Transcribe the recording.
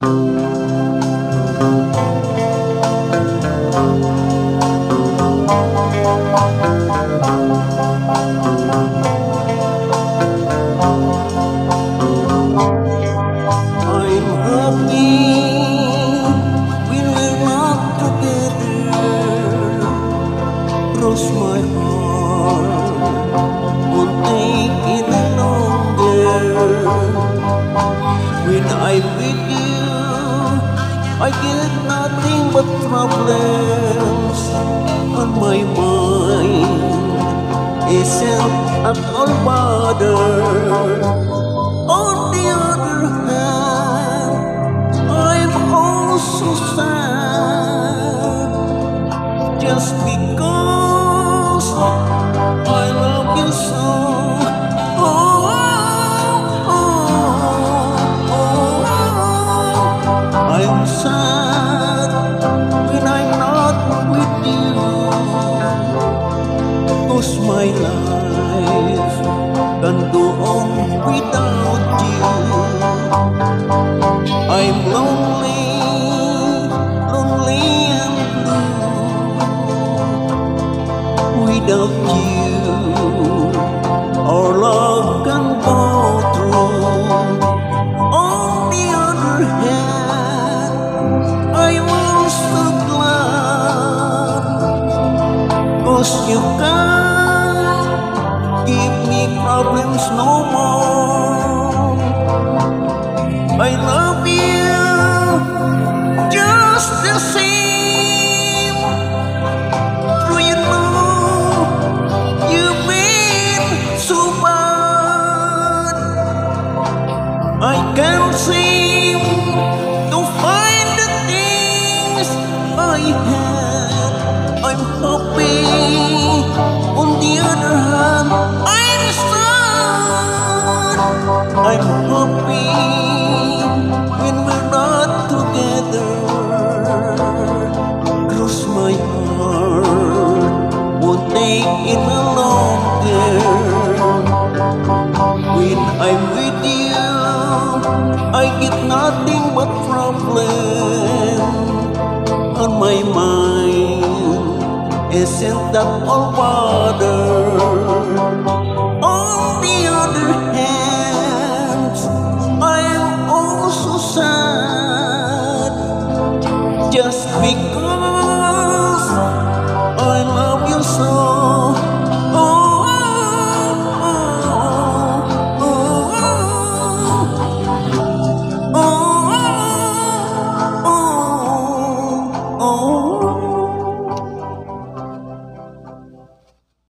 I'm happy when we're not together. Cross my heart, won't take it longer. When I'm with you, I get nothing but problems on my mind. Isn't at all bothered. On the other hand, I'm also sad just because I love you so. Oh, oh, oh, oh. I'm sad when I'm not with you, 'cause my life can't go on without you. I'm lonely, lonely and blue. Without you, our love can go through. On the other hand, I'm also glad, 'cause you can't give me problems no more. I love you just the same. Do you know you've been so bad? I can't seem to find the things I had. I'm happy. On the other hand, I'm sad. I'm happy when we're not together. Cross my heart, won't take it longer. When I'm with you, I get nothing but problem on my mind. Isn't that all bother?